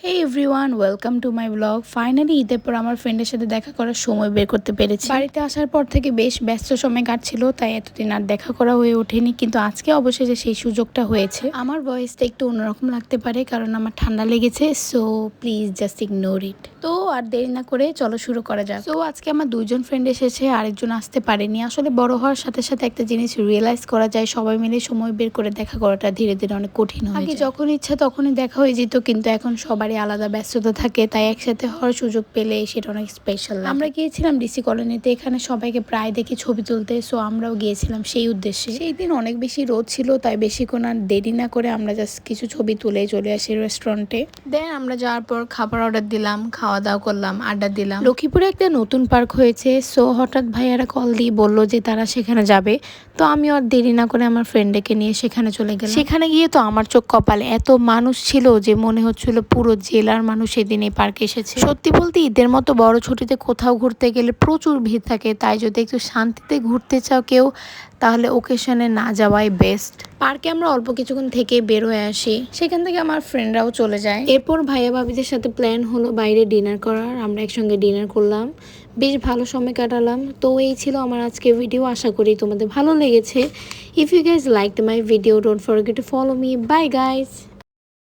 Hey everyone, welcome to my blog. Finally ঈদের পর আমার ফ্রেন্ডের সাথে দেখা করার সময় বের করতে পেরেছি। বাড়িতে আসার পর থেকে বেশ ব্যস্ত সময় কাটছিল, তাই এতদিন আর দেখা করা হয়ে ওঠেনি, কিন্তু আজকে অবশেষে সেই সুযোগটা হয়েছে। আমার ভয়েসটা একটু অন্যরকম লাগতে পারে কারণ আমার ঠান্ডা লেগেছে, so please just ignore it. তো আর দেরি না করে চলো শুরু করা যাক। তো আজকে আমার দুইজন ফ্রেন্ড এসেছে, আরেকজন আসতে পারেনি। আসলে বড় হওয়ার সাথে সাথে একটা জিনিস রিয়েলাইজ করা যায়, সবাই মিলে সময় বের করে দেখা করাটা ধীরে ধীরে অনেক কঠিন হয়। আগে যখন ইচ্ছা তখনই দেখা হয়ে যেত, কিন্তু এখন সবারই আলাদা ব্যস্ততা থাকে, তাই একসাথে হওয়ার সুযোগ পেলে সেটা অনেক স্পেশাল। আমরা গিয়েছিলাম ডিসি কলোনিতে, এখানে সবাইকে প্রায় দেখি ছবি তুলতে, সো আমরাও গিয়েছিলাম সেই উদ্দেশ্যে। সেই দিন অনেক বেশি রোদ ছিল, তাই বেশিক্ষণ আর দেরি না করে আমরা জাস্ট কিছু ছবি তুলে চলে আসি রেস্টুরেন্টে। দেন আমরা যাওয়ার পর খাবার অর্ডার দিলাম, খাওয়া দাওয়া করলাম, আড্ডা দিলাম। লক্ষ্মীপুরে একটা নতুন পার্ক হয়েছে, সো হঠাৎ ভাইয়ারা কল দিয়ে বললো যে তারা সেখানে যাবে। তো আমি আর দেরি না করে আমার ফ্রেন্ডকে নিয়ে সেখানে চলে গেলাম। সেখানে গিয়ে তো আমার চোখ কপালে এত মানুষ ছিল যে মনে হচ্ছিল পুরো জেলার মানুষ এদিন এই পার্কে এসেছে। সত্যি বলতে ঈদের মতো বড় ছুটিতে কোথাও ঘুরতে গেলে প্রচুর ভিড় থাকে, তাই যদি একটু শান্তিতে ঘুরতে চাও কেউ, তাহলে ওকেশনে না যাওয়াই বেস্ট। পার্কে আমরা অল্প কিছুক্ষণ থেকে বের হয়ে আসি, সেখান থেকে আমার ফ্রেন্ডরাও চলে যায়। এরপর ভাইয়া ভাবিদের সাথে প্ল্যান হলো বাইরে ডিনার করার। আমরা একসঙ্গে ডিনার করলাম, বেশ ভালো সময় কাটালাম। তো এই ছিল আমার আজকে ভিডিও, আশা করি তোমাদের ভালো লেগেছে। If you guys liked my video, don't forget to follow me. Bye guys.